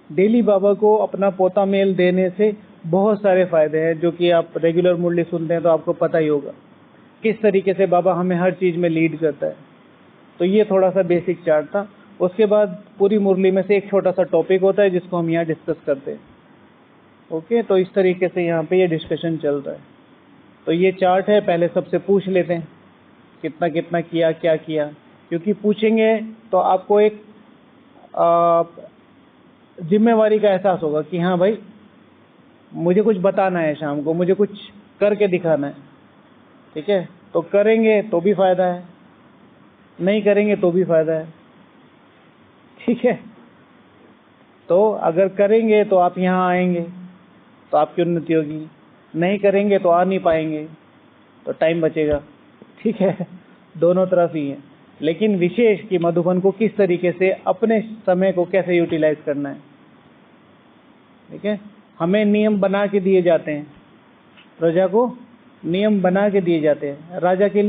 Daily बाबा को अपना पोता मेल देने से बहुत सारे फायदे हैं, जो कि आप रेगुलर मुरली सुनते हैं तो आपको पता ही होगा किस तरीके से बाबा हमें हर चीज़ में लीड करता है। तो ये थोड़ा सा बेसिक चार्ट था। उसके बाद पूरी मुरली में से एक छोटा सा टॉपिक होता है जिसको हम यहाँ डिस्कस करते हैं। ओके, तो इस तरीके से यहाँ पे ये डिस्कशन चल रहा है। तो ये चार्ट है, पहले सबसे पूछ लेते हैं कितना कितना किया, क्या किया, क्योंकि पूछेंगे तो आपको एक जिम्मेवारी का एहसास होगा कि हाँ भाई मुझे कुछ बताना है, शाम को मुझे कुछ करके दिखाना है। ठीक है, तो करेंगे तो भी फायदा है, नहीं करेंगे तो भी फायदा है। ठीक है, तो अगर करेंगे तो आप यहाँ आएंगे तो आपकी उन्नति होगी, नहीं करेंगे तो आ नहीं पाएंगे, तो टाइम बचेगा। ठीक है, दोनों तरफ ही है। लेकिन विशेष कि मधुबन को किस तरीके से अपने समय को कैसे यूटिलाइज करना है। ठीक है, हमें नियम बना के दिए जाते हैं, प्रजा को नियम बना के दिए जाते हैं। राजा के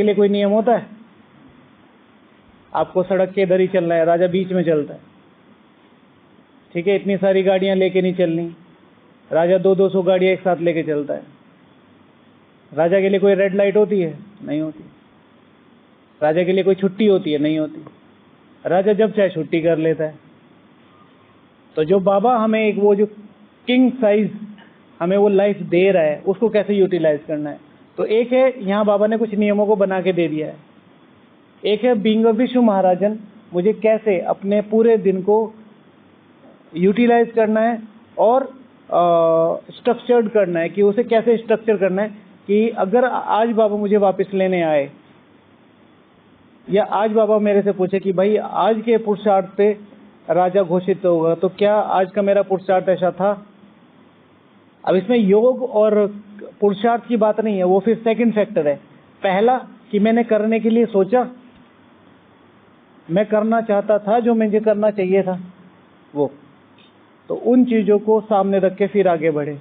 लिए कोई नियम होता है? आपको सड़क के इधर ही चलना है, राजा बीच में चलता है। ठीक है, इतनी सारी गाड़ियां लेके नहीं चलनी, राजा 200 गाड़ियां एक साथ लेके चलता है। राजा के लिए कोई रेड लाइट होती है? नहीं होती। राजा के लिए कोई छुट्टी होती है? नहीं होती। राजा जब चाहे छुट्टी कर लेता है। तो जो बाबा हमें एक वो जो किंग साइज हमें वो लाइफ दे रहा है, उसको कैसे यूटिलाइज करना है। तो एक है यहाँ बाबा ने कुछ नियमों को बना के दे दिया है। एक है बीइंग अ विश्व महाराजन, मुझे कैसे अपने पूरे दिन को यूटिलाइज करना है और स्ट्रक्चर्ड करना है, कि उसे कैसे स्ट्रक्चर करना है कि अगर आज बाबा मुझे वापस लेने आए, या आज बाबा मेरे से पूछे कि भाई आज के पुरुषार्थ पे राजा घोषित होगा, तो क्या आज का मेरा पुरुषार्थ ऐसा था? अब इसमें योग और पुरुषार्थ की बात नहीं है, वो फिर सेकंड फैक्टर है। पहला कि मैंने करने के लिए सोचा, मैं करना चाहता था जो मुझे करना चाहिए था वो, तो उन चीज़ों को सामने रख के फिर आगे बढ़े।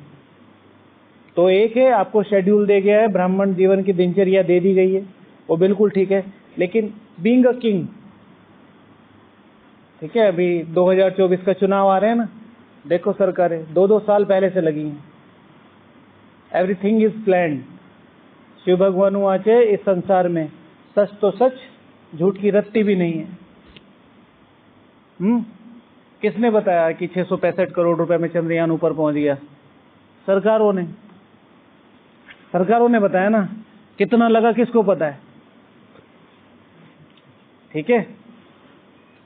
तो एक है आपको शेड्यूल दे गया है, ब्राह्मण जीवन की दिनचर्या दे दी गई है, वो बिल्कुल ठीक है। लेकिन बीइंग अ किंग, ठीक है, अभी 2024 का चुनाव आ रहे हैं ना, देखो सरकारें 2-2 साल पहले से लगी हैं। Everything is planned. शिव भगवान वाचे इस संसार में सच तो सच, झूठ की रत्ती भी नहीं है। किसने बताया कि 665 करोड़ रुपए में चंद्रयान ऊपर पहुंच गया? सरकारों ने बताया ना। कितना लगा किसको पता है? ठीक है,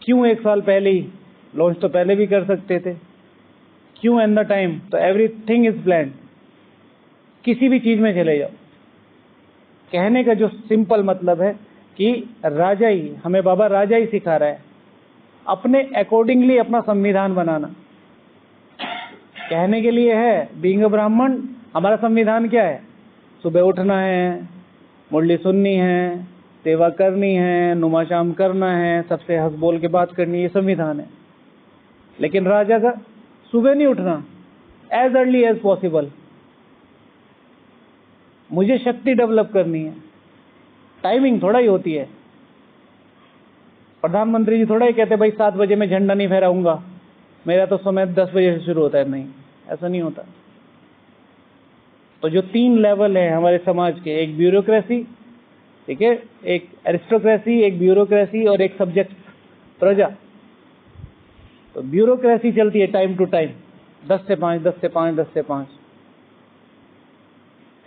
क्यों 1 साल पहले ही? लॉन्च तो पहले भी कर सकते थे। क्यों एन द टाइम? तो एवरीथिंग इज प्लान्ड। किसी भी चीज में चले जाओ, कहने का जो सिंपल मतलब है कि राजा ही हमें, बाबा राजा ही सिखा रहा है अपने अकॉर्डिंगली अपना संविधान बनाना। कहने के लिए है बीइंग अ ब्राह्मण, हमारा संविधान क्या है? सुबह उठना है, मुरली सुननी है, सेवा करनी है, नुमाशाम करना है, सबसे हंस बोल के बात करनी है, ये संविधान है। लेकिन राजा का सुबह नहीं उठना, एज अर्ली एज पॉसिबल। मुझे शक्ति डेवलप करनी है, टाइमिंग थोड़ा ही होती है। प्रधानमंत्री जी थोड़ा ही कहते भाई 7 बजे मैं झंडा नहीं फहराऊंगा, मेरा तो समय 10 बजे से शुरू होता है। नहीं, ऐसा नहीं होता। तो जो 3 लेवल है हमारे समाज के, एक ब्यूरोक्रेसी, ठीक है, एक एरिस्टोक्रेसी, एक ब्यूरोक्रेसी और एक सब्जेक्ट प्रजा। तो ब्यूरोक्रेसी चलती है टाइम टू टाइम, 10 से 5, 10 से 5, 10 से 5।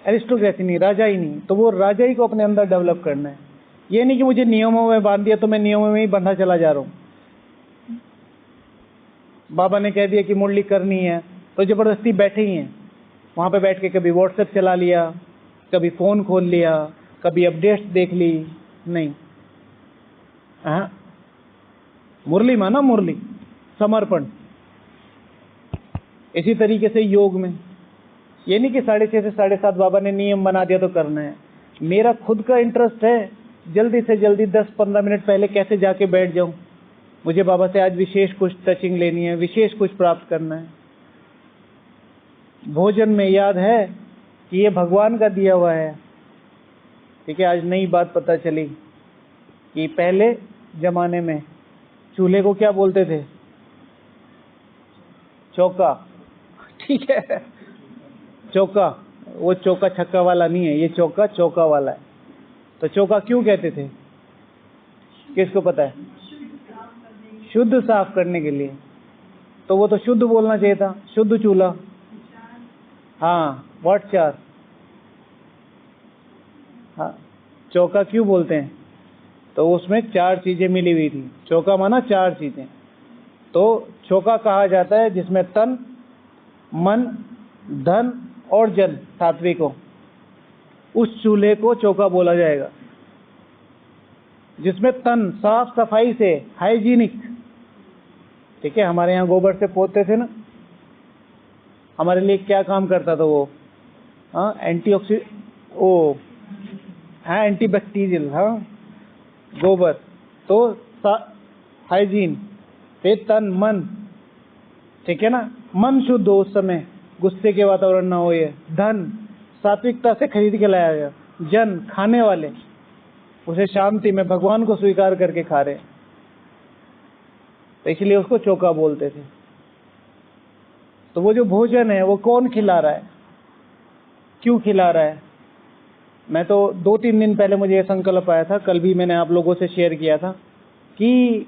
एरिस्टोक्रेसी नहीं, राजा ही नहीं। तो वो राजा ही को अपने अंदर डेवलप करना है। ये नहीं कि मुझे नियमों में बांध दिया तो मैं नियमों में ही बंधा चला जा रहा हूँ। बाबा ने कह दिया कि मुरली करनी है तो जबरदस्ती बैठे ही हैं वहाँ पे, बैठ के कभी व्हाट्सएप चला लिया, कभी फ़ोन खोल लिया, कभी अपडेट्स देख ली। नहीं, हाँ, मुरली माना मुरली, समर्पण। इसी तरीके से योग में ये नहीं कि 6:30 से 7:30 बाबा ने नियम बना दिया तो करना है। मेरा खुद का इंटरेस्ट है, जल्दी से जल्दी 10-15 मिनट पहले कैसे जाके बैठ जाऊं। मुझे बाबा से आज विशेष कुछ टचिंग लेनी है, विशेष कुछ प्राप्त करना है। भोजन में याद है कि ये भगवान का दिया हुआ है। ठीक है, आज नई बात पता चली कि पहले जमाने में चूल्हे को क्या बोलते थे? चौका। ठीक है, चौका। वो चौका छक्का वाला नहीं है, ये चौका चौका वाला है। तो चौका क्यों कहते थे? किसको पता है? शुद्ध साफ करने के लिए। तो वो तो शुद्ध बोलना चाहिए था, शुद्ध चूल्हा। हाँ, व्हाट चार। हाँ, चौका क्यों बोलते हैं? तो उसमें 4 चीजें मिली हुई थी। चौका माना 4 चीजें। तो चौका कहा जाता है जिसमें तन, मन, धन और जन, सात्विक हो, उस चूल्हे को चौका बोला जाएगा। जिसमें तन साफ सफाई से, हाइजीनिक। ठीक है, हमारे यहाँ गोबर से पोतते थे ना, हमारे लिए क्या काम करता था वो? हाँ, एंटीबैक्टीरियल। हाँ, गोबर। तो हाइजीन पे तन मन, ठीक है ना। मन शुद्ध हो, उस समय गुस्से के वातावरण ना हो। ये धन सात्विकता से खरीद के लाया गया। जन खाने वाले, उसे शांति में भगवान को स्वीकार करके खा रहे, तो इसलिए उसको चौका बोलते थे। तो वो जो भोजन है वो कौन खिला रहा है, क्यों खिला रहा है? मैं तो 2-3 दिन पहले मुझे ये संकल्प आया था, कल भी मैंने आप लोगों से शेयर किया था कि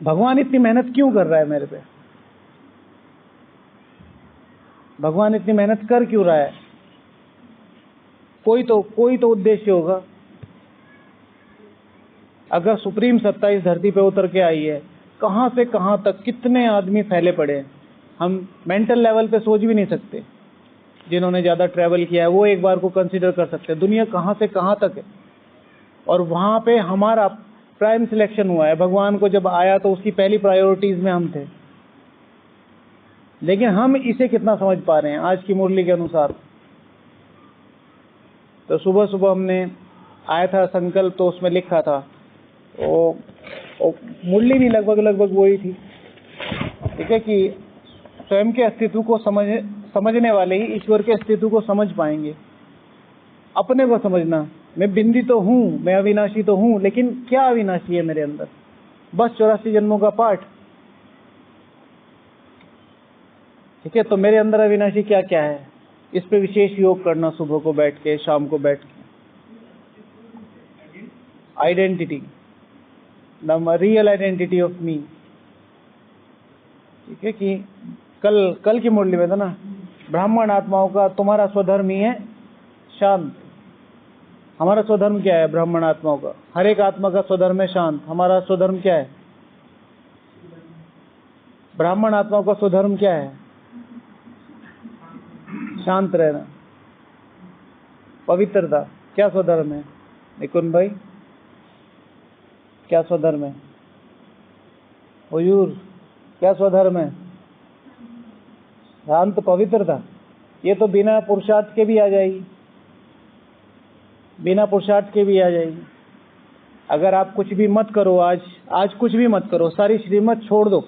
भगवान इतनी मेहनत क्यों कर रहा है मेरे पे? भगवान इतनी मेहनत कर क्यों रहा है? कोई तो उद्देश्य होगा। अगर सुप्रीम सत्ता इस धरती पे उतर के आई है, कहां से कहां तक कितने आदमी फैले पड़े हैं, हम मेंटल लेवल पे सोच भी नहीं सकते। जिन्होंने ज्यादा ट्रैवल किया है वो एक बार को कंसीडर कर सकते हैं, दुनिया कहां से कहां तक है। और वहां पे हमारा प्राइम सिलेक्शन हुआ है। भगवान को जब आया तो उसकी पहली प्रायोरिटीज में हम थे, लेकिन हम इसे कितना समझ पा रहे हैं आज की मुरली के अनुसार? तो सुबह सुबह हमने आया था संकल्प, तो उसमें लिखा था मुरली भी लगभग वही थी। ठीक है, कि स्वयं के अस्तित्व को समझने वाले ही ईश्वर के अस्तित्व को समझ पाएंगे। अपने को समझना, मैं बिंदी तो हूं, मैं अविनाशी तो हूं, लेकिन क्या अविनाशी है मेरे अंदर? बस 84 जन्मों का पाठ। ठीक है, तो मेरे अंदर अविनाशी क्या क्या है, इस पे विशेष योग करना, सुबह को बैठ के, शाम को बैठ के। Identity, the real identity of me. ठीक है, कि कल की मुरली में था ना, ब्राह्मण आत्माओं का तुम्हारा स्वधर्म ही है शांत। हमारा स्वधर्म क्या है? ब्राह्मण आत्माओं का, हर एक आत्मा का स्वधर्म है शांत। हमारा स्वधर्म क्या है? ब्राह्मण आत्माओं का स्वधर्म क्या है? शांत रहना, पवित्रता। क्या स्वधर्म है निकुंज भाई? क्या स्वधर्म है? हुजूर, क्या स्वधर्म है? शांत पवित्रता। ये तो बिना पुरुषार्थ के भी आ जाएगी, बिना पुरुषार्थ के भी आ जाएगी। अगर आप कुछ भी मत करो, आज कुछ भी मत करो, सारी श्रीमत छोड़ दो,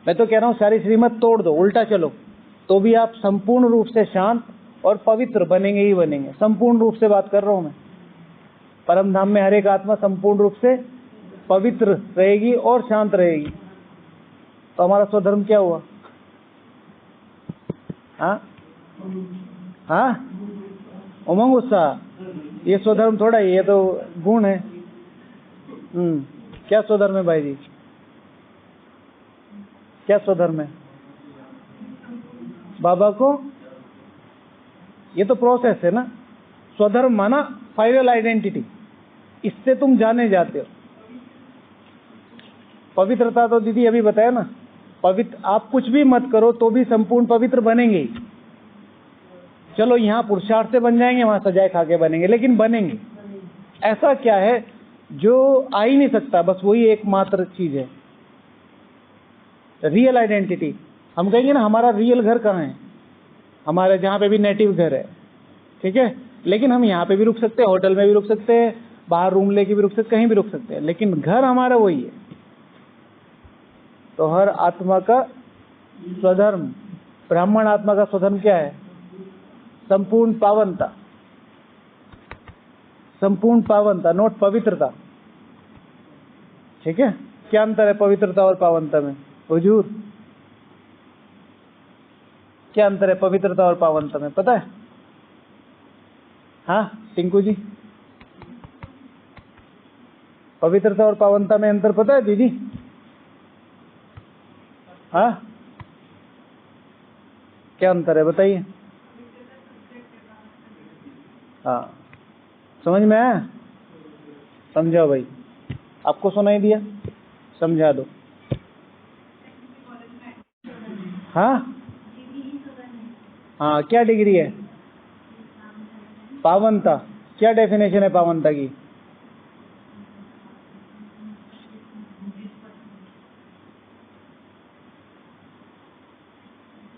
मैं तो कह रहा हूं सारी श्रीमत तोड़ दो, उल्टा चलो, तो भी आप संपूर्ण रूप से शांत और पवित्र बनेंगे ही बनेंगे। संपूर्ण रूप से बात कर रहा हूं मैं। परम धाम में हर एक आत्मा संपूर्ण रूप से पवित्र रहेगी और शांत रहेगी। तो हमारा स्वधर्म क्या हुआ? हाँ, उमंग उत्साह, ये स्वधर्म थोड़ा ही, ये तो गुण है। क्या स्वधर्म है भाई जी? क्या स्वधर्म है बाबा को? ये तो प्रोसेस है ना। स्वधर्म माना फाइनल आइडेंटिटी, इससे तुम जाने जाते हो। पवित्रता तो दीदी अभी बताया ना, पवित्र आप कुछ भी मत करो तो भी संपूर्ण पवित्र बनेंगे ही। चलो यहाँ पुरुषार्थ से बन जाएंगे, वहां सजाए खा के बनेंगे, लेकिन बनेंगे। ऐसा क्या है जो आ ही नहीं सकता? बस वही एकमात्र चीज है, रियल आइडेंटिटी। हम कहेंगे ना हमारा रियल घर कहाँ है, हमारे जहाँ पे भी नेटिव घर है, ठीक है, लेकिन हम यहाँ पे भी रुक सकते हैं, होटल में भी रुक सकते हैं, बाहर रूम लेके भी रुक सकते, कहीं भी रुक सकते हैं, लेकिन घर हमारा वही है। तो हर आत्मा का स्वधर्म, ब्राह्मण आत्मा का स्वधर्म क्या है? संपूर्ण पावनता, संपूर्ण पावनता, नोट पवित्रता। ठीक है। क्या अंतर है पवित्रता और पावनता में हुजूर? क्या अंतर है पवित्रता और पावनता में, पता है? हाँ टिंकू जी, पवित्रता और पावनता में अंतर पता है दीदी? हाँ क्या अंतर है बताइए? हाँ समझ में आया? समझाओ भाई, आपको सुनाई दिया? समझा दो। हाँ हाँ क्या डिग्री है? पावनता। क्या डेफिनेशन है पावनता की?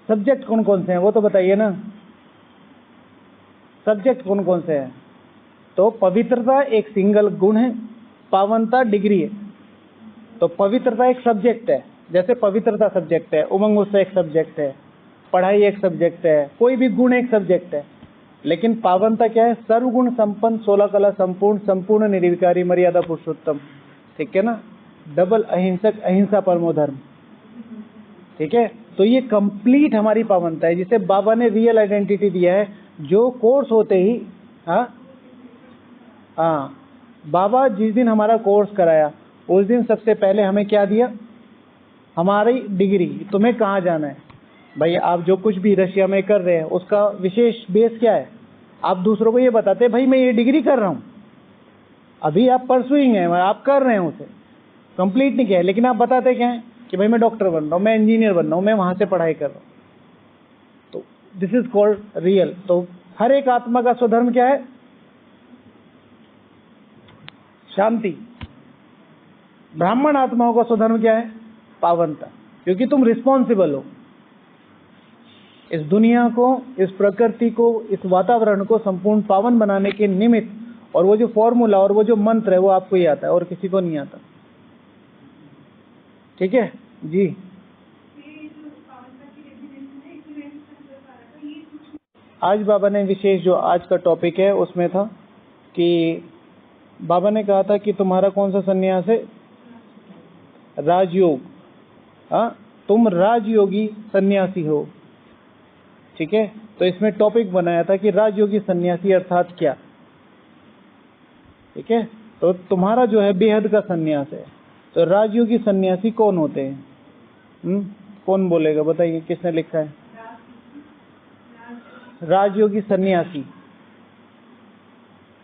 सब्जेक्ट कौन कौन से हैं वो तो बताइए ना, सब्जेक्ट कौन कौन से हैं? तो पवित्रता एक सिंगल गुण है, पावनता डिग्री है। तो पवित्रता एक सब्जेक्ट है, जैसे पवित्रता सब्जेक्ट है, उमंग उत्सव एक सब्जेक्ट है, पढ़ाई एक सब्जेक्ट है, कोई भी गुण एक सब्जेक्ट है। लेकिन पावनता क्या है? सर्वगुण संपन्न, 16 कला संपूर्ण, संपूर्ण निर्विकारी, मर्यादा पुरुषोत्तम। ठीक है ना? डबल अहिंसक, अहिंसा परमो धर्म। ठीक है, तो ये कंप्लीट हमारी पावनता है, जिसे बाबा ने रियल आइडेंटिटी दिया है। जो कोर्स होते ही हाँ बाबा जिस दिन हमारा कोर्स कराया उस दिन सबसे पहले हमें क्या दिया? हमारी डिग्री। तुम्हें कहाँ जाना है भाई? आप जो कुछ भी रशिया में कर रहे हैं उसका विशेष बेस क्या है? आप दूसरों को ये बताते हैं भाई मैं ये डिग्री कर रहा हूँ। अभी आप परसुइंग हैं, आप कर रहे हैं, उसे कंप्लीट नहीं किया है, लेकिन आप बताते क्या हैं कि भाई मैं डॉक्टर बन रहा हूँ, मैं इंजीनियर बन रहा हूँ, मैं वहां से पढ़ाई कर रहा हूँ। तो दिस इज कॉल्ड रियल। तो हर एक आत्मा का स्वधर्म क्या है? शांति। ब्राह्मण आत्माओं का स्वधर्म क्या है? पावनता। क्योंकि तुम रिस्पॉन्सिबल हो इस दुनिया को, इस प्रकृति को, इस वातावरण को संपूर्ण पावन बनाने के निमित्त। और वो जो फॉर्मूला और वो जो मंत्र है वो आपको ही आता है और किसी को नहीं आता। ठीक है जी। आज बाबा ने विशेष जो आज का टॉपिक है उसमें था कि बाबा ने कहा था कि तुम्हारा कौन सा संन्यास है? राजयोग। हाँ तुम राजयोगी सन्यासी हो। ठीक है, तो इसमें टॉपिक बनाया था कि राजयोगी सन्यासी अर्थात क्या। ठीक है, तो तुम्हारा जो है बेहद का सन्यास है। तो राजयोगी सन्यासी कौन होते हैं? कौन बोलेगा बताइए, किसने लिखा है? राजयोगी सन्यासी।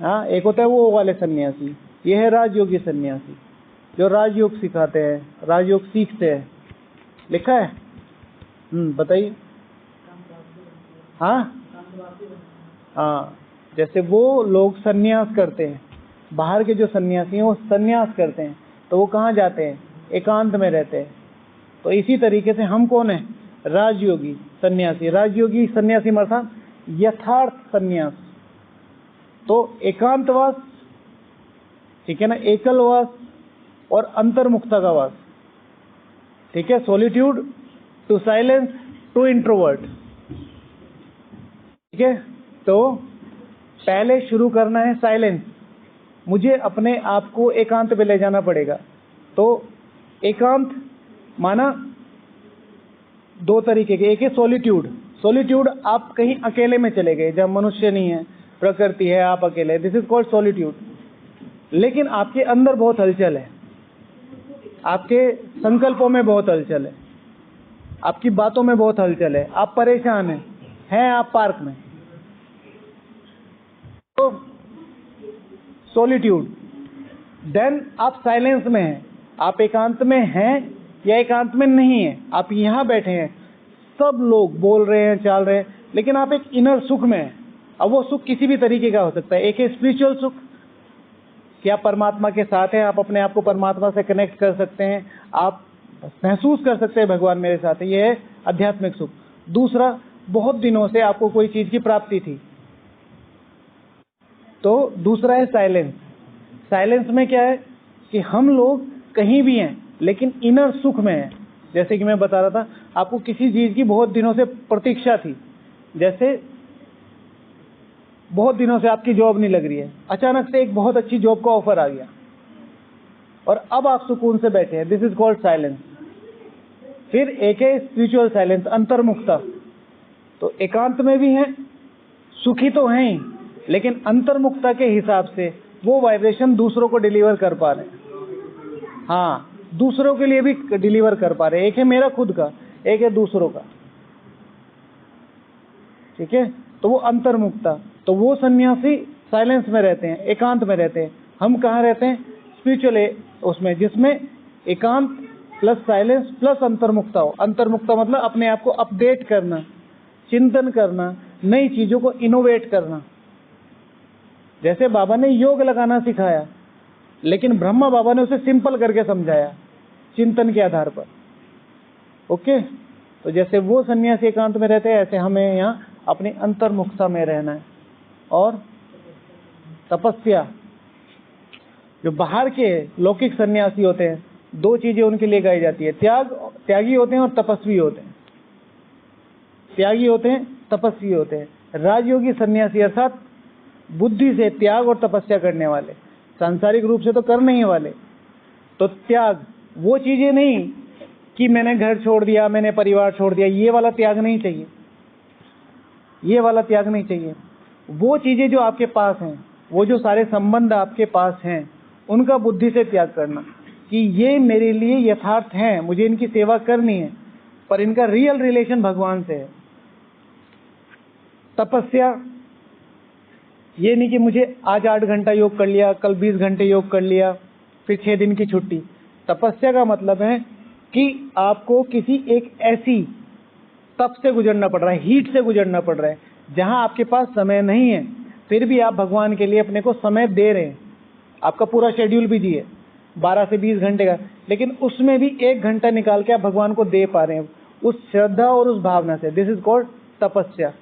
हाँ एक होता है वो वाले सन्यासी, ये है राजयोगी सन्यासी जो राजयोग सिखाते हैं, राजयोग सीखते हैं। लिखा है? बताइए। हाँ जैसे वो लोग सन्यास करते हैं, बाहर के जो सन्यासी हैं वो सन्यास करते हैं, तो वो कहाँ जाते हैं? एकांत में रहते हैं। तो इसी तरीके से हम कौन है? राजयोगी सन्यासी। राजयोगी सन्यासी अर्थात यथार्थ सन्यास। तो एकांतवास, ठीक है ना, एकलवास और अंतर्मुखता का वास। ठीक है, solitude to silence to introvert. ठीक है, तो पहले शुरू करना है साइलेंस। मुझे अपने आप को एकांत पे ले जाना पड़ेगा। तो एकांत माना दो तरीके के, एक है सॉलिट्यूड। सॉलिट्यूड आप कहीं अकेले में चले गए जब मनुष्य नहीं है, प्रकृति है, आप अकेले, दिस इज कॉल्ड सॉलिट्यूड। लेकिन आपके अंदर बहुत हलचल है, आपके संकल्पों में बहुत हलचल है, आपकी बातों में बहुत हलचल है, आप परेशान हैं आप पार्क में। तो सॉलिट्यूड। देन आप साइलेंस में हैं, आप एकांत में हैं या एकांत में नहीं है, आप यहाँ बैठे हैं, सब लोग बोल रहे हैं, चाल रहे हैं, लेकिन आप एक इनर सुख में हैं। अब वो सुख किसी भी तरीके का हो सकता है। एक है स्पिरिचुअल सुख कि आप परमात्मा के साथ हैं, आप अपने आप को परमात्मा से कनेक्ट कर सकते हैं, आप महसूस कर सकते हैं भगवान मेरे साथ है, ये है आध्यात्मिक सुख। दूसरा, बहुत दिनों से आपको कोई चीज की प्राप्ति थी, तो दूसरा है साइलेंस। साइलेंस में क्या है कि हम लोग कहीं भी हैं लेकिन इनर सुख में हैं। जैसे कि मैं बता रहा था आपको, किसी चीज की बहुत दिनों से प्रतीक्षा थी, जैसे बहुत दिनों से आपकी जॉब नहीं लग रही है, अचानक से एक बहुत अच्छी जॉब का ऑफर आ गया, और अब आप सुकून से बैठे हैं, दिस इज कॉल्ड साइलेंस। फिर एक है स्पिरिचुअल साइलेंस, अंतर्मुखता। तो एकांत में भी हैं, सुखी तो हैं ही, लेकिन अंतर्मुखता के हिसाब से वो वाइब्रेशन दूसरों को डिलीवर कर पा रहे हैं। हाँ, दूसरों के लिए भी डिलीवर कर पा रहे हैं। एक है मेरा खुद का, एक है दूसरों का। ठीक है, तो वो अंतर्मुखता। तो वो सन्यासी साइलेंस में रहते हैं, एकांत में रहते हैं। हम कहाँ रहते हैं? स्पिरिचुअल उसमें, जिसमें एकांत प्लस साइलेंस प्लस अंतर्मुखता हो। अंतर्मुखता मतलब अपने आप को अपडेट करना, चिंतन करना, नई चीजों को इनोवेट करना। जैसे बाबा ने योग लगाना सिखाया, लेकिन ब्रह्मा बाबा ने उसे सिंपल करके समझाया चिंतन के आधार पर। ओके, तो जैसे वो सन्यासी एकांत में रहते हैं, ऐसे हमें यहाँ अपनी अंतर्मुखता में रहना है। और तपस्या, जो बाहर के लौकिक सन्यासी होते हैं, दो चीजें उनके लिए गाई जाती है, त्यागी होते हैं और तपस्वी होते हैं। त्यागी होते हैं, तपस्वी होते हैं। राजयोगी सन्यासी अर्थात बुद्धि से त्याग और तपस्या करने वाले, सांसारिक रूप से तो कर नहीं वाले। तो त्याग वो चीजें नहीं कि मैंने घर छोड़ दिया, मैंने परिवार छोड़ दिया, ये वाला त्याग नहीं चाहिए, ये वाला त्याग नहीं चाहिए। वो चीजें जो आपके पास हैं, वो जो सारे संबंध आपके पास हैं, उनका बुद्धि से त्याग करना कि ये मेरे लिए यथार्थ हैं, मुझे इनकी सेवा करनी है, पर इनका रियल रिलेशन भगवान से है। तपस्या ये नहीं कि मुझे आज 8 घंटा योग कर लिया, कल 20 घंटे योग कर लिया, फिर 6 दिन की छुट्टी। तपस्या का मतलब है कि आपको किसी एक ऐसी तप से गुजरना पड़ रहा है, हीट से गुजरना पड़ रहा है, जहां आपके पास समय नहीं है, फिर भी आप भगवान के लिए अपने को समय दे रहे हैं। आपका पूरा शेड्यूल बिजी है 12 से 20 घंटे का, लेकिन उसमें भी 1 घंटा निकाल के आप भगवान को दे पा रहे हैं, उस श्रद्धा और उस भावना से। दिस इज कॉल्ड तपस्या।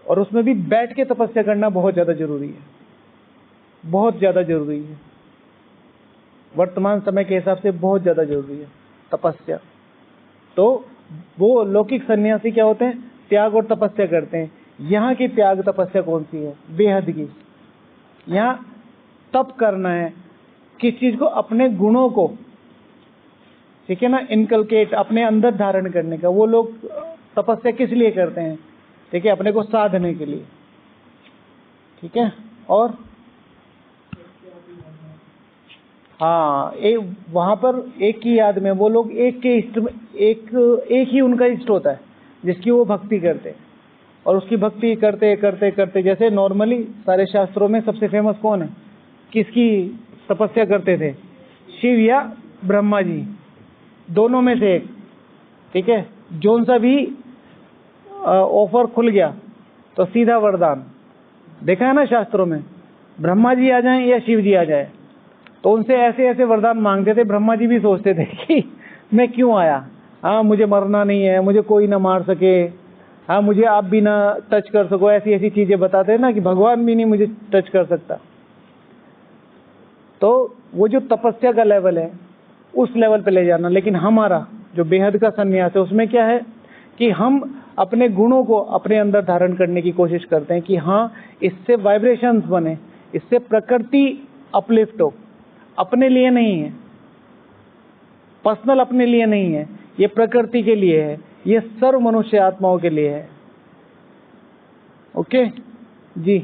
और उसमें भी बैठ के तपस्या करना बहुत ज्यादा जरूरी है, बहुत ज्यादा जरूरी है। वर्तमान समय के हिसाब से बहुत ज्यादा जरूरी है तपस्या। तो वो लौकिक सन्यासी क्या होते हैं? त्याग और तपस्या करते हैं। यहाँ की त्याग तपस्या कौन सी है? बेहद की। यहाँ तप करना है किस चीज को? अपने गुणों को, ठीक है ना, इनकलकेट, अपने अंदर धारण करने का। वो लोग तपस्या किस लिए करते हैं? ठीक है, अपने को साधने के लिए। ठीक है, और हाँ, वहां पर एक की याद में वो लोग एक के इष्ट, एक ही उनका इष्ट होता है जिसकी वो भक्ति करते हैं। और उसकी भक्ति करते करते करते, जैसे नॉर्मली सारे शास्त्रों में सबसे फेमस कौन है, किसकी तपस्या करते थे? शिव या ब्रह्मा जी, दोनों में से एक। ठीक है, जोन सा भी ऑफर खुल गया तो सीधा वरदान। देखा है ना शास्त्रों में, ब्रह्मा जी आ जाएं या शिव जी आ जाए तो उनसे ऐसे ऐसे वरदान मांगते थे। ब्रह्मा जी भी सोचते थे कि मैं क्यों आया, हाँ मुझे मरना नहीं है, मुझे कोई ना मार सके, हाँ मुझे आप भी ना टच कर सको, ऐसी ऐसी चीजें बताते हैं ना कि भगवान भी नहीं मुझे टच कर सकता। तो वो जो तपस्या का लेवल है, उस लेवल पे ले जाना। लेकिन हमारा जो बेहद का संन्यास है, उसमें क्या है कि हम अपने गुणों को अपने अंदर धारण करने की कोशिश करते हैं कि हाँ इससे वाइब्रेशंस बने, इससे प्रकृति अपलिफ्ट हो। अपने लिए नहीं है, पर्सनल अपने लिए नहीं है, ये प्रकृति के लिए है, ये सर्व मनुष्य आत्माओं के लिए है। ओके जी,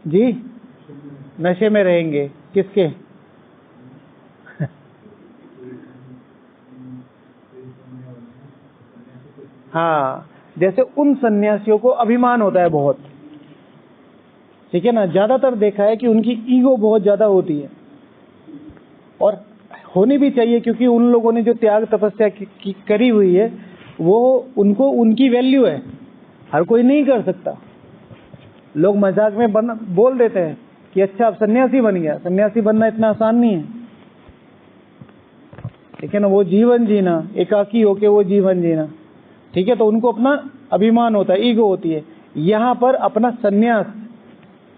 जी नशे में रहेंगे किसके? हाँ, जैसे उन सन्यासियों को अभिमान होता है बहुत, ठीक है ना। ज्यादातर देखा है कि उनकी ईगो बहुत ज्यादा होती है, और होनी भी चाहिए, क्योंकि उन लोगों ने जो त्याग तपस्या की करी हुई है, वो उनको उनकी वैल्यू है, हर कोई नहीं कर सकता। लोग मजाक में बोल देते हैं कि अच्छा अब सन्यासी बन गया। सन्यासी बनना इतना आसान नहीं है, ठीक है ना। वो जीवन जीना, एकाकी होके वो जीवन जीना, ठीक है। तो उनको अपना अभिमान होता है, ईगो होती है। यहाँ पर अपना सन्यास,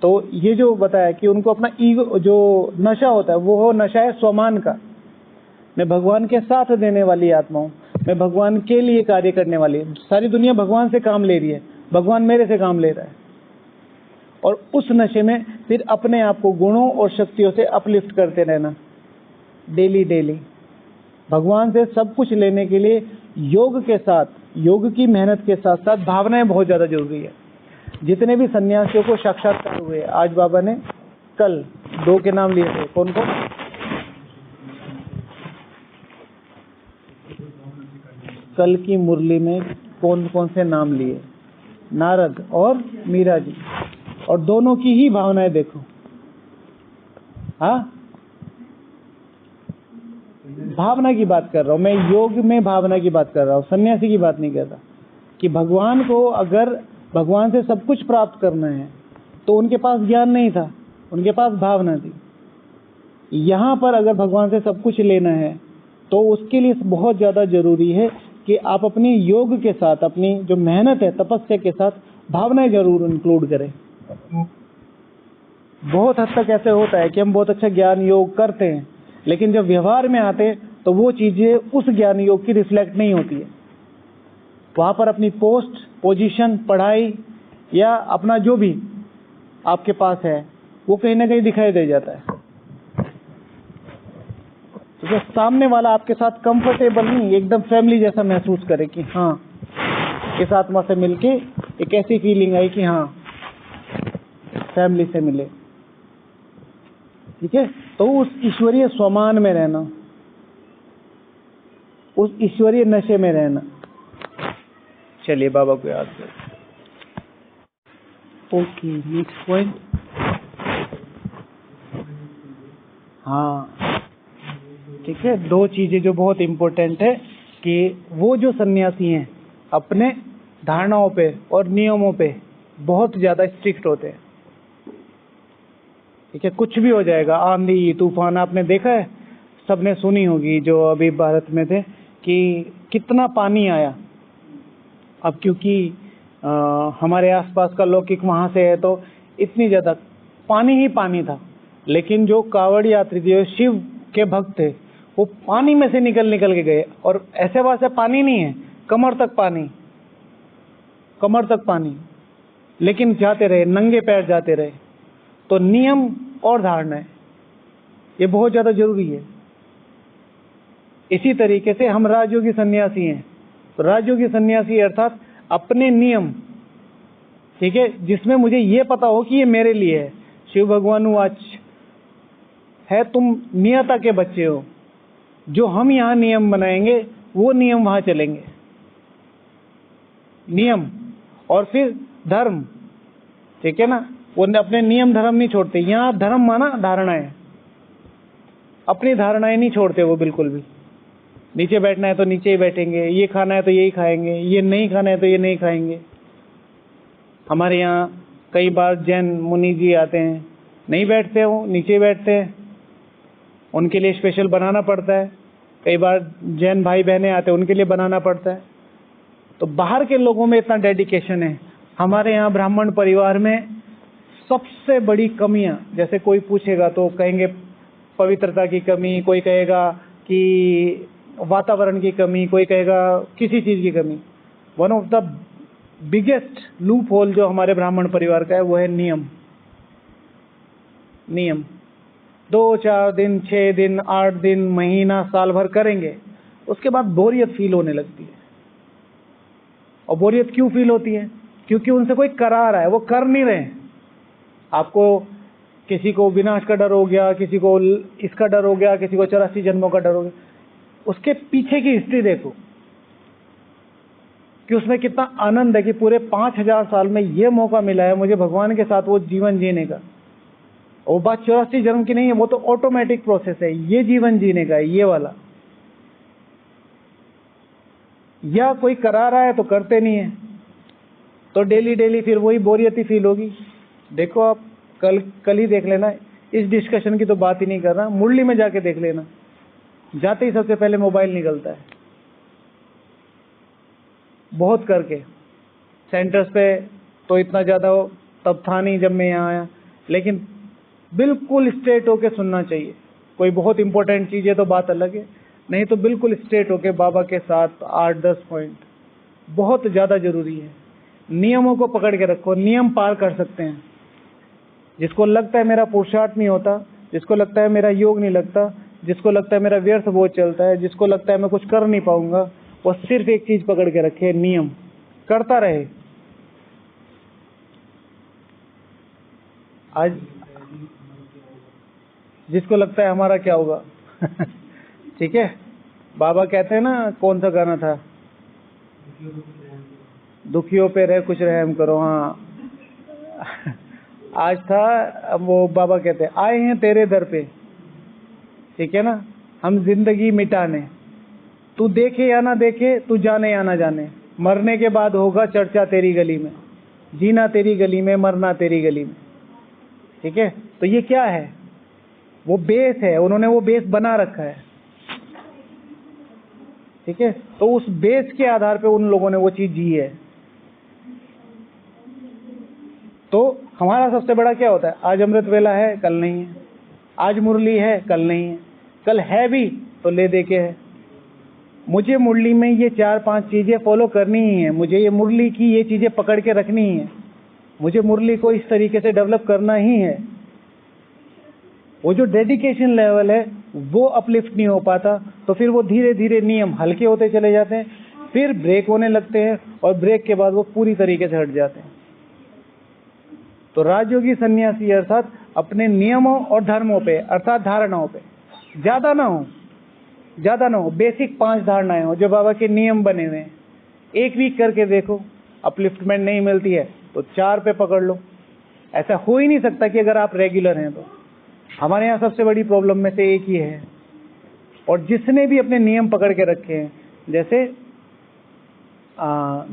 तो ये जो बताया कि उनको अपना ईगो जो नशा होता है, वो हो नशा है स्वमान का। मैं भगवान के साथ देने वाली आत्मा हूँ, मैं भगवान के लिए कार्य करने वाली। सारी दुनिया भगवान से काम ले रही है, भगवान मेरे से काम ले रहा है। और उस नशे में फिर अपने आप को गुणों और शक्तियों से अपलिफ्ट करते रहना डेली डेली। भगवान से सब कुछ लेने के लिए योग के साथ, योग की मेहनत के साथ साथ भावनाएं बहुत ज़्यादा जरूरी है। जितने भी सन्यासियों को साक्षात्कार हुए, आज बाबा ने कल 2 के नाम लिए थे, कौन कौन? कल की मुरली में कौन कौन से नाम लिए? नारद और मीरा जी, और दोनों की ही भावनाएं देखो। हाँ, भावना की बात कर रहा हूं मैं, योग में भावना की बात कर रहा हूं, सन्यासी की बात नहीं कर रहा। कि भगवान को अगर भगवान से सब कुछ प्राप्त करना है तो उनके पास ज्ञान नहीं था, उनके पास भावना थी। यहाँ पर अगर भगवान से सब कुछ लेना है तो उसके लिए बहुत ज़्यादा जरूरी है कि आप अपनी योग के साथ, अपनी जो मेहनत है तपस्या के साथ भावनाएं जरूर इंक्लूड करें। बहुत हद तक ऐसे होता है कि हम बहुत अच्छा ज्ञान योग करते हैं, लेकिन जब व्यवहार में आते हैं तो वो चीजें उस ज्ञान योग की रिफ्लेक्ट नहीं होती है। वहां पर अपनी पोस्ट, पोजीशन, पढ़ाई या अपना जो भी आपके पास है वो कहीं ना कहीं दिखाई दे जाता है। तो जो सामने वाला आपके साथ कंफर्टेबल नहीं, एकदम फैमिली जैसा महसूस करे कि हाँ, इस आत्मा से मिलके एक ऐसी फीलिंग आई कि हाँ फैमिली से मिले, ठीक है। तो उस ईश्वरीय स्वमान में रहना, उस ईश्वरीय नशे में रहना। चलिए बाबा को याद करें। Okay, next point. हाँ ठीक है, 2 चीजें जो बहुत इंपॉर्टेंट है कि वो जो सन्यासी हैं अपने धारणाओं पे और नियमों पे बहुत ज्यादा स्ट्रिक्ट होते हैं, ठीक है। कुछ भी हो जाएगा, आंधी तूफान, आपने देखा है, सबने सुनी होगी जो अभी भारत में थे कि कितना पानी आया। अब क्योंकि हमारे आसपास का लौकिक वहां से है तो इतनी ज्यादा पानी ही पानी था, लेकिन जो कावड़ यात्री थे, शिव के भक्त थे, वो पानी में से निकल के गए। और ऐसे वैसे पानी नहीं है, कमर तक पानी, कमर तक पानी, लेकिन जाते रहे, नंगे पैर जाते रहे। तो नियम और धारणाएं ये बहुत ज्यादा जरूरी है। इसी तरीके से हम राजयोगी सन्यासी हैं, तो राजयोगी सन्यासी अर्थात अपने नियम, ठीक है, जिसमें मुझे ये पता हो कि ये मेरे लिए है। शिव भगवान वाच है, तुम नियता के बच्चे हो, जो हम यहाँ नियम बनाएंगे वो नियम वहां चलेंगे। नियम और फिर धर्म, ठीक है ना, वो अपने नियम धर्म नहीं छोड़ते। यहाँ धर्म माना धारणाएं, अपनी धारणाएं नहीं छोड़ते वो बिल्कुल भी। नीचे बैठना है तो नीचे ही बैठेंगे, ये खाना है तो यही खाएंगे, ये नहीं खाना है तो ये नहीं खाएंगे। हमारे यहाँ कई बार जैन मुनि जी आते हैं, नहीं बैठते हो, नीचे बैठते हैं, उनके लिए स्पेशल बनाना पड़ता है। कई बार जैन भाई बहनें आते हैं, उनके लिए बनाना पड़ता है। तो बाहर के लोगों में इतना डेडिकेशन है। हमारे यहाँ ब्राह्मण परिवार में सबसे बड़ी कमियां, जैसे कोई पूछेगा तो कहेंगे पवित्रता की कमी, कोई कहेगा कि वातावरण की कमी, कोई कहेगा किसी चीज की कमी। One of the biggest loop hole जो हमारे ब्राह्मण परिवार का है वो है नियम। नियम 2-4 दिन, 6 दिन, 8 दिन, महीना, साल भर करेंगे, उसके बाद बोरियत फील होने लगती है। और बोरियत क्यों फील होती है? क्योंकि उनसे कोई करा रहा है, वो कर नहीं रहे। आपको किसी को विनाश का डर हो गया, किसी को इसका डर हो गया, किसी को 84 जन्मों का डर हो गया। उसके पीछे की हिस्ट्री देखो कि उसमें कितना आनंद है कि पूरे 5000 साल में ये मौका मिला है मुझे भगवान के साथ वो जीवन जीने का। वो बात 84 जन्म की नहीं है, वो तो ऑटोमेटिक प्रोसेस है। ये जीवन जीने का है, ये वाला। या कोई करा रहा है तो करते नहीं है, तो डेली डेली फिर वही बोरियत ही फील होगी। देखो आप कल ही देख लेना, इस डिस्कशन की तो बात ही नहीं कर रहा, मुरली में जाके देख लेना, जाते ही सबसे पहले मोबाइल निकलता है। बहुत करके सेंटर्स पे तो इतना ज़्यादा तब था नहीं जब मैं यहाँ आया, लेकिन बिल्कुल स्ट्रेट होके सुनना चाहिए। कोई बहुत इंपॉर्टेंट चीज़ है तो बात अलग है, नहीं तो बिल्कुल स्ट्रेट होके बाबा के साथ 8-10 पॉइंट बहुत ज़्यादा जरूरी है। नियमों को पकड़ के रखो, नियम पार कर सकते हैं। जिसको लगता है मेरा पुरुषार्थ नहीं होता, जिसको लगता है मेरा योग नहीं लगता, जिसको लगता है मेरा व्यर्थ बहुत चलता है, जिसको लगता है मैं कुछ कर नहीं पाऊंगा, वो सिर्फ एक चीज पकड़ के रखे, नियम, करता रहे। आज जिसको लगता है हमारा क्या होगा ठीक है, बाबा कहते हैं ना, कौन सा गाना था, दुखियों पे रह कुछ रहम करो। हाँ आज था वो, बाबा कहते हैं आए हैं तेरे दर पे, ठीक है ना, हम जिंदगी मिटाने, तू देखे या ना देखे, तू जाने या ना जाने, मरने के बाद होगा चर्चा तेरी गली में, जीना तेरी गली में, मरना तेरी गली में। ठीक है, तो ये क्या है, वो बेस है, उन्होंने वो बेस बना रखा है। ठीक है, तो उस बेस के आधार पे उन लोगों ने वो चीज जी है। तो हमारा सबसे बड़ा क्या होता है, आज अमृत वेला है, कल नहीं है, आज मुरली है, कल नहीं है, कल है भी तो ले दे के है। मुझे मुरली में ये 4-5 चीजें फॉलो करनी ही है, मुझे ये मुरली की ये चीजें पकड़ के रखनी ही है, मुझे मुरली को इस तरीके से डेवलप करना ही है। वो जो डेडिकेशन लेवल है वो अपलिफ्ट नहीं हो पाता, तो फिर वो धीरे धीरे नियम हल्के होते चले जाते हैं, फिर ब्रेक होने लगते हैं, और ब्रेक के बाद वो पूरी तरीके से हट जाते हैं। तो राजयोगी सन्यासी अर्थात अपने नियमों और धर्मों पे, अर्थात धारणाओं पे ज्यादा ना हो, बेसिक 5 धारणाएं हो जो बाबा के नियम बने हुए हैं। एक वीक करके देखो, अपलिफ्टमेंट नहीं मिलती है तो 4 पे पकड़ लो। ऐसा हो ही नहीं सकता कि अगर आप रेगुलर हैं तो। हमारे यहाँ सबसे बड़ी प्रॉब्लम में से एक ही है। और जिसने भी अपने नियम पकड़ के रखे हैं, जैसे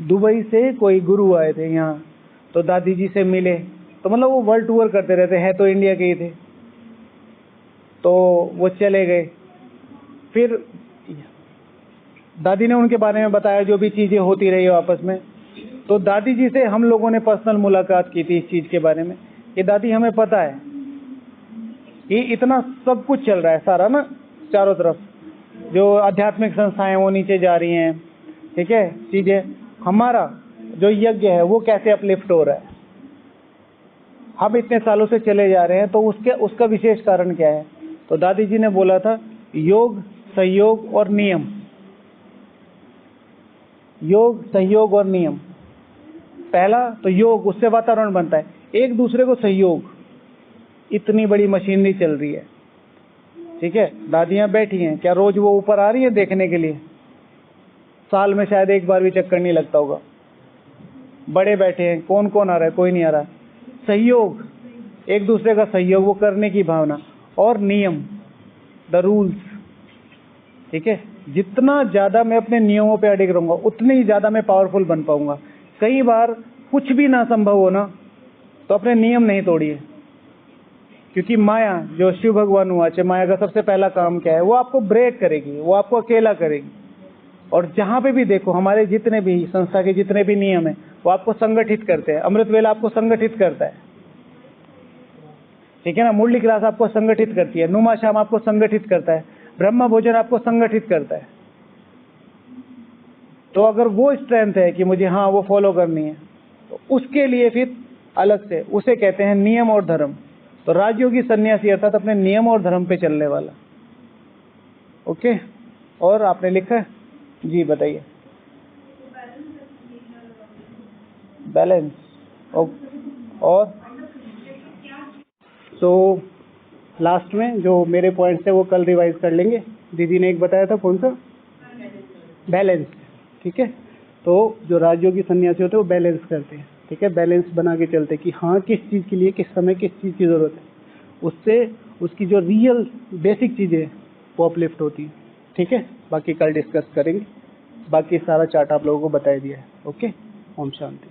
दुबई से कोई गुरु आए थे यहाँ, तो दादी जी से मिले, तो मतलब वो वर्ल्ड टूर करते रहते हैं, तो इंडिया के ही थे, तो वो चले गए। फिर दादी ने उनके बारे में बताया जो भी चीजें होती रही आपस में। तो दादी जी से हम लोगों ने पर्सनल मुलाकात की थी इस चीज के बारे में कि दादी हमें पता है कि इतना सब कुछ चल रहा है सारा ना, चारों तरफ जो आध्यात्मिक संस्थाएं वो नीचे जा रही हैं, ठीक है, चीजें, हमारा जो यज्ञ है वो कैसे अपलिफ्ट हो रहा है, हम इतने सालों से चले जा रहे हैं, तो उसका विशेष कारण क्या है। तो दादी जी ने बोला था योग, सहयोग और नियम। योग, सहयोग और नियम। पहला तो योग, उससे वातावरण बनता है, एक दूसरे को सहयोग। इतनी बड़ी मशीनरी चल रही है, ठीक है, दादियां बैठी हैं, क्या रोज वो ऊपर आ रही है देखने के लिए? साल में शायद एक बार भी चक्कर नहीं लगता होगा। बड़े बैठे हैं, कौन कौन आ रहा है? कोई नहीं आ रहा। सहयोग, एक दूसरे का सहयोग, वो करने की भावना। और नियम, द रूल्स, ठीक है, जितना ज्यादा मैं अपने नियमों पे अडिग रहूंगा उतनी ही ज्यादा मैं पावरफुल बन पाऊंगा। कई बार कुछ भी ना संभव हो ना, तो अपने नियम नहीं तोड़िए, क्योंकि माया, जो शिव भगवान हुआ, माया का सबसे पहला काम क्या है, वो आपको ब्रेक करेगी, वो आपको अकेला करेगी। और जहां पे भी देखो, हमारे जितने भी संस्था के जितने भी नियम है वो आपको संगठित करते हैं। अमृत वेला आपको संगठित करता है, ठीक है ना, मुरली क्लास आपको संगठित करती है, नुमा शाम आपको संगठित करता है, ब्रह्मा भोजन आपको संगठित करता है। तो अगर वो स्ट्रेंथ है कि मुझे हाँ वो फॉलो करनी है, तो उसके लिए फिर अलग से, उसे कहते हैं नियम और धर्म। तो राजयोगी सन्यासी अर्थात अपने नियम और धर्म पे चलने वाला। ओके, और आपने लिखा है जी, बताइए। बैलेंस और तो लास्ट में जो मेरे पॉइंट्स थे वो कल रिवाइज कर लेंगे। दीदी ने एक बताया था, कौन सा? बैलेंस, ठीक है। तो जो राजयोगी सन्यासी होते हैं वो बैलेंस करते हैं, ठीक है, बैलेंस बना के चलते हैं कि हाँ किस चीज़ के लिए किस समय किस चीज़ की ज़रूरत है, उससे उसकी जो रियल बेसिक चीज़ें वो अपलिफ्ट होती है, ठीक है। बाकी कल डिस्कस करेंगे, बाकी सारा चार्ट आप लोगों को बताया दिया है। ओके, ओम शांति।